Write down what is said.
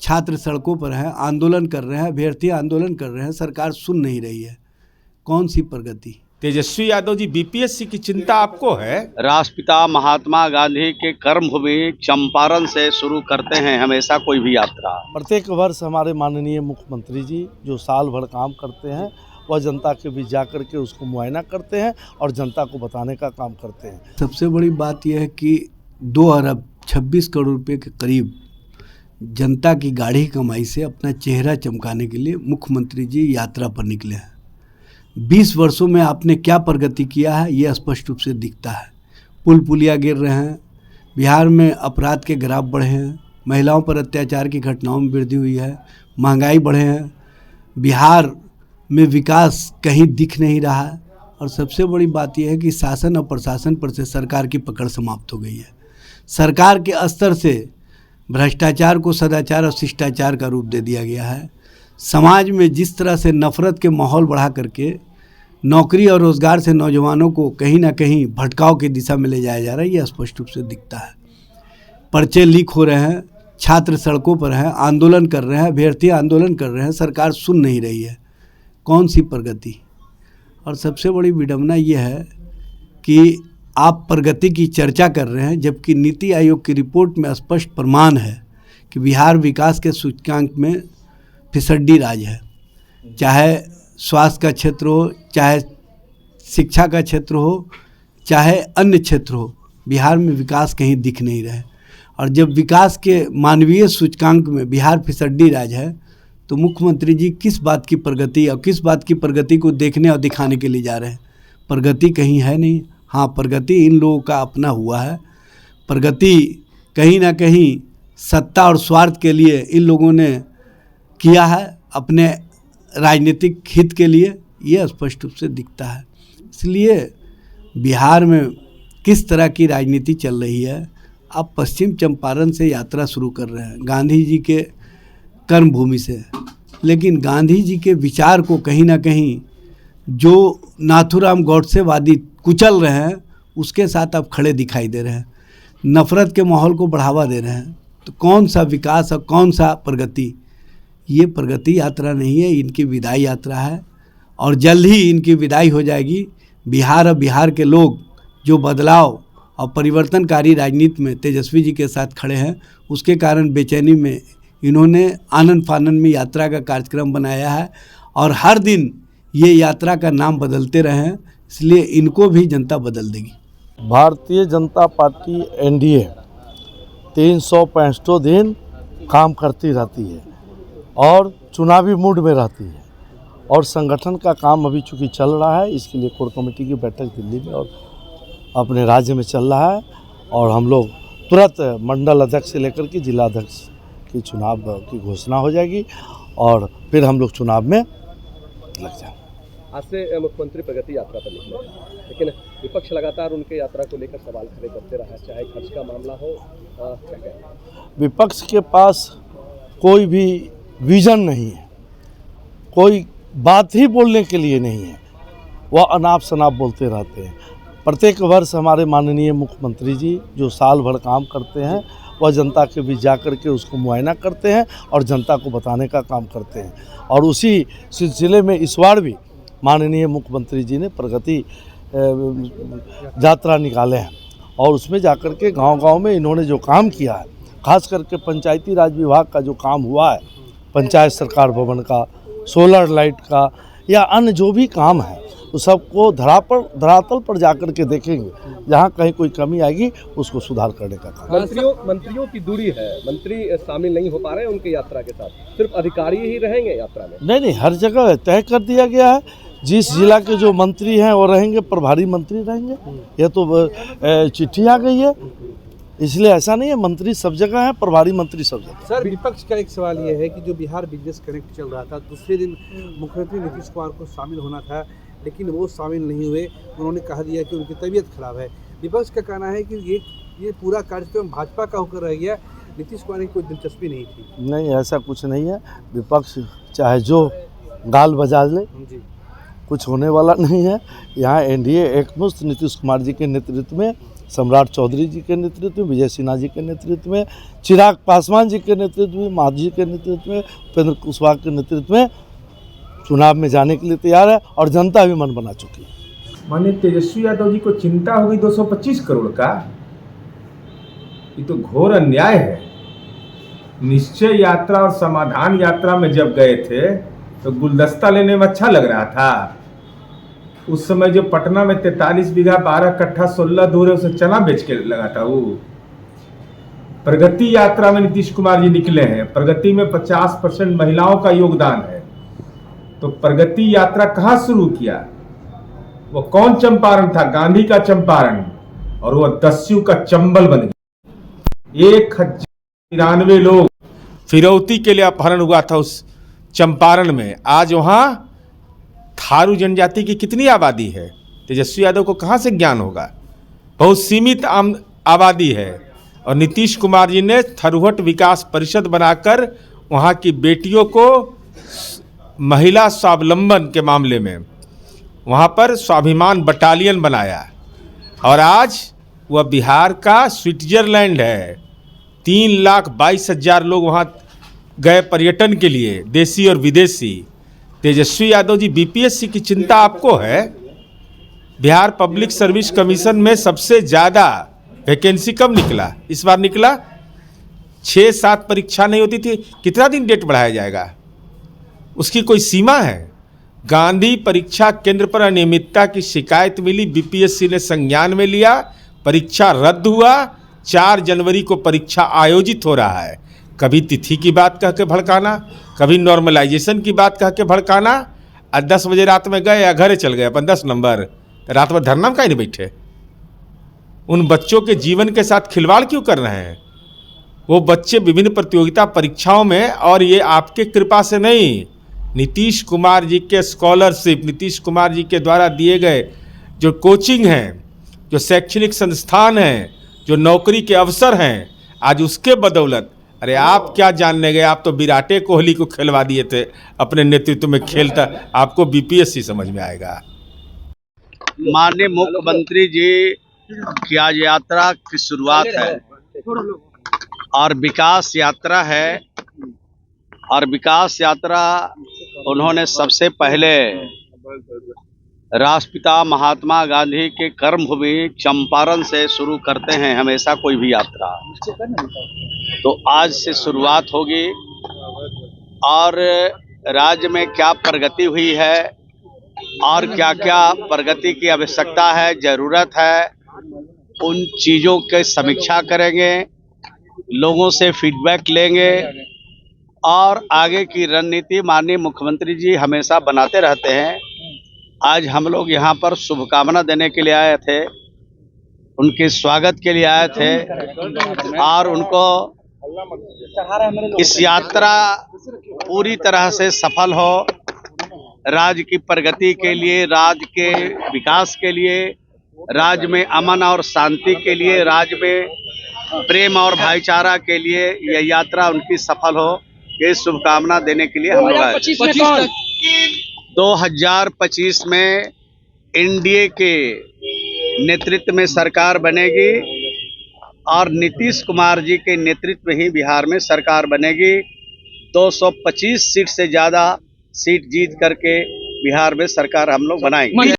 छात्र सड़कों पर हैं, आंदोलन कर रहे हैं, अभ्यर्थी आंदोलन कर रहे हैं, सरकार सुन नहीं रही है। कौन सी प्रगति? तेजस्वी यादव जी, बीपीएससी की चिंता आपको है? राष्ट्रपिता महात्मा गांधी के कर्मभूमि चंपारण से शुरू करते हैं हमेशा कोई भी यात्रा। प्रत्येक वर्ष हमारे माननीय मुख्यमंत्री जी जो साल भर काम करते हैं वह जनता के बीच जा कर के उसको मुआयना करते हैं और जनता को बताने का काम करते हैं। सबसे बड़ी बात यह है कि 2 अरब 26 करोड़ रुपए के करीब जनता की गाढ़ी कमाई से अपना चेहरा चमकाने के लिए मुख्यमंत्री जी यात्रा पर निकले हैं। 20 वर्षों में आपने क्या प्रगति किया है ये स्पष्ट रूप से दिखता है। पुल पुलिया गिर रहे हैं, बिहार में अपराध के ग्राफ बढ़े हैं, महिलाओं पर अत्याचार की घटनाओं में वृद्धि हुई है, महंगाई बढ़े हैं, बिहार में विकास कहीं दिख नहीं रहा है। और सबसे बड़ी बात यह है कि शासन और प्रशासन पर से सरकार की पकड़ समाप्त हो गई है। सरकार के स्तर से भ्रष्टाचार को सदाचार और शिष्टाचार का रूप दे दिया गया है। समाज में जिस तरह से नफरत के माहौल बढ़ा करके नौकरी और रोज़गार से नौजवानों को कहीं ना कहीं भटकाव की दिशा में ले जाया जा रहा है, यह स्पष्ट रूप से दिखता है। पर्चे लीक हो रहे हैं, छात्र सड़कों पर हैं, आंदोलन कर रहे हैं, अभ्यर्थी आंदोलन कर रहे हैं, सरकार सुन नहीं रही है। कौन सी प्रगति? और सबसे बड़ी विडंबना यह है कि आप प्रगति की चर्चा कर रहे हैं जबकि नीति आयोग की रिपोर्ट में स्पष्ट प्रमाण है कि बिहार विकास के सूचकांक में फिसड्डी राज है। चाहे स्वास्थ्य का क्षेत्र हो, चाहे शिक्षा का क्षेत्र हो, चाहे अन्य क्षेत्र हो, बिहार में विकास कहीं दिख नहीं रहा है। और जब विकास के मानवीय सूचकांक में बिहार फिसड्डी राज है तो मुख्यमंत्री जी किस बात की प्रगति और किस बात की प्रगति को देखने और दिखाने के लिए जा रहे हैं? प्रगति कहीं है नहीं। हाँ, प्रगति इन लोगों का अपना हुआ है। प्रगति कहीं ना कहीं सत्ता और स्वार्थ के लिए इन लोगों ने किया है, अपने राजनीतिक हित के लिए, ये स्पष्ट रूप से दिखता है। इसलिए बिहार में किस तरह की राजनीति चल रही है, आप पश्चिम चंपारण से यात्रा शुरू कर रहे हैं गांधी जी के कर्मभूमि से, लेकिन गांधी जी के विचार को कहीं ना कहीं जो नाथूराम गौडसेवादी कुचल रहे हैं उसके साथ आप खड़े दिखाई दे रहे हैं, नफरत के माहौल को बढ़ावा दे रहे हैं। तो कौन सा विकास और कौन सा प्रगति? ये प्रगति यात्रा नहीं है, इनकी विदाई यात्रा है और जल्द ही इनकी विदाई हो जाएगी। बिहार और बिहार के लोग जो बदलाव और परिवर्तनकारी राजनीति में तेजस्वी जी के साथ खड़े हैं उसके कारण बेचैनी में इन्होंने आनंद फानंद में यात्रा का कार्यक्रम बनाया है और हर दिन ये यात्रा का नाम बदलते रहे हैं, इसलिए इनको भी जनता बदल देगी। भारतीय जनता पार्टी एनडीए 365 दिन काम करती रहती है और चुनावी मूड में रहती है और संगठन का काम अभी चूँकि चल रहा है, इसके लिए कोर कमेटी की बैठक दिल्ली में और अपने राज्य में चल रहा है और हम लोग तुरंत मंडल अध्यक्ष से लेकर के जिला अध्यक्ष की चुनाव की घोषणा हो जाएगी और फिर हम लोग चुनाव में लग जाएंगे। आज से मुख्यमंत्री प्रगति यात्रा पर निकले हैं, लेकिन विपक्ष लगातार उनके यात्रा को लेकर सवाल खड़े करते रहा, चाहे खर्च का मामला हो। विपक्ष के पास कोई भी विजन नहीं है, कोई बात ही बोलने के लिए नहीं है, वह अनाप शनाप बोलते रहते हैं। प्रत्येक वर्ष हमारे माननीय मुख्यमंत्री जी जो साल भर काम करते हैं वह जनता के बीच जा कर के उसको मुआयना करते हैं और जनता को बताने का काम करते हैं और उसी सिलसिले में इस बार भी माननीय मुख्यमंत्री जी ने प्रगति यात्रा निकाले हैं और उसमें जाकर के गांव-गांव में इन्होंने जो काम किया है, खास करके पंचायती राज विभाग का जो काम हुआ है, पंचायत सरकार भवन का, सोलर लाइट का या अन्य जो भी काम है तो सबको धरातल पर जाकर के देखेंगे, जहाँ कहीं कोई कमी आएगी उसको सुधार करने का काम। मंत्रियों की दूरी है, मंत्री शामिल नहीं हो पा रहे हैं उनकी यात्रा के साथ, सिर्फ अधिकारी ही रहेंगे यात्रा में? नहीं, हर जगह तय कर दिया गया है, जिस जिला के जो मंत्री हैं वो रहेंगे, प्रभारी मंत्री रहेंगे। यह तो चिट्ठी आ गई है, इसलिए ऐसा नहीं है, मंत्री सब जगह है, प्रभारी मंत्री सब जगह। सर, विपक्ष का एक सवाल ये है कि जो बिहार बिजनेस कनेक्ट चल रहा था, दूसरे दिन मुख्यमंत्री नीतीश कुमार को शामिल होना था लेकिन वो शामिल नहीं हुए, उन्होंने कहा दिया कि उनकी तबीयत खराब है। विपक्ष का कहना है कि ये पूरा कार्यक्रम भाजपा का होकर रह गया, नीतीश कुमार की कोई दिलचस्पी नहीं थी। नहीं, ऐसा कुछ नहीं है, विपक्ष चाहे जो गाल बजा ले, कुछ होने वाला नहीं है। यहाँ एनडीए एकमुश्त नीतीश कुमार जी के नेतृत्व में सम्राट चौधरी जी के नेतृत्व में, विजय सिन्हा जी के नेतृत्व में, चिराग पासवान जी के नेतृत्व में, महाजी जी के नेतृत्व में, उपेंद्र कुशवाहा के नेतृत्व में चुनाव में जाने के लिए तैयार है और जनता भी मन बना चुकी है। माने तेजस्वी यादव जी को चिंता हो गई 225 करोड़ का। ये तो घोर अन्याय है। निश्चय यात्रा और समाधान यात्रा में जब गए थे तो गुलदस्ता लेने में अच्छा लग रहा था। उस समय जो पटना में 43 बीघा 12 कट्ठा 16 दूर है, उसे चना बेच के लगा था वो। प्रगति यात्रा में नीतीश कुमार जी निकले हैं। प्रगति में 50% महिलाओं का योगदान है। तो प्रगति यात्रा कहाँ शुरू किया? वो कौन चंपारण था? गांधी का चंपारण। और वो दस्यु का चंबल बन गया। 1093 लोग फिरौती के लिए अपहरण हुआ था उस चंपारण में। आज वहां थारू जनजाति की कितनी आबादी है? तेजस्वी यादव को कहां से ज्ञान होगा? बहुत सीमित आबादी है। और नीतीश कुमार जी ने थरुहट विकास परिषद बनाकर वहां की बेटियों को महिला स्वावलंबन के मामले में वहाँ पर स्वाभिमान बटालियन बनाया। और आज वह बिहार का स्विट्जरलैंड है। 3,22,000 लोग वहाँ गए पर्यटन के लिए, देसी और विदेशी। तेजस्वी यादव जी, बीपीएससी की चिंता आपको है? बिहार पब्लिक सर्विस कमीशन में सबसे ज़्यादा वैकेंसी कब निकला? इस बार निकला। 6-7 परीक्षा नहीं होती थी। कितना दिन डेट बढ़ाया जाएगा? उसकी कोई सीमा है? गांधी परीक्षा केंद्र पर अनियमितता की शिकायत मिली, बीपीएससी ने संज्ञान में लिया, परीक्षा रद्द हुआ। 4 जनवरी को परीक्षा आयोजित हो रहा है। कभी तिथि की बात कह के भड़काना, कभी नॉर्मलाइजेशन की बात कह के भड़काना। आज 10 बजे रात में गए या घरे चल गए अपन 10 नंबर, रात भर धरना में काहे नहीं बैठे? उन बच्चों के जीवन के साथ खिलवाड़ क्यों कर रहे हैं? वो बच्चे विभिन्न प्रतियोगिता परीक्षाओं में, और ये आपके कृपा से नहीं, नीतीश कुमार जी के स्कॉलरशिप, नीतीश कुमार जी के द्वारा दिए गए जो कोचिंग हैं, जो शैक्षणिक संस्थान हैं, जो नौकरी के अवसर हैं, आज उसके बदौलत। अरे आप क्या जानने गए? आप तो विराटे कोहली को खिलवा दिए थे अपने नेतृत्व में खेलता। आपको बीपीएससी समझ में आएगा। माननीय मुख्यमंत्री जी की आज यात्रा की शुरुआत है और विकास यात्रा है। और विकास यात्रा उन्होंने सबसे पहले राष्ट्रपिता महात्मा गांधी के कर्मभूमि चंपारण से शुरू करते हैं हमेशा कोई भी यात्रा। तो आज से शुरुआत होगी और राज्य में क्या प्रगति हुई है और क्या क्या प्रगति की आवश्यकता है, जरूरत है, उन चीज़ों की समीक्षा करेंगे, लोगों से फीडबैक लेंगे और आगे की रणनीति माननीय मुख्यमंत्री जी हमेशा बनाते रहते हैं। आज हम लोग यहाँ पर शुभकामना देने के लिए आए थे, उनके स्वागत के लिए आए थे और उनको इस यात्रा पूरी तरह से सफल हो, राज्य की प्रगति के लिए, राज्य के विकास के लिए, राज्य में अमन और शांति के लिए, राज्य में प्रेम और भाईचारा के लिए यह यात्रा उनकी सफल हो, ये शुभकामना देने के लिए हम लोग आए। 2025 में एनडीए के नेतृत्व में सरकार बनेगी और नीतीश कुमार जी के नेतृत्व में ही बिहार में सरकार बनेगी। 225 सीट से ज़्यादा सीट जीत करके बिहार में सरकार हम लोग बनाएंगे।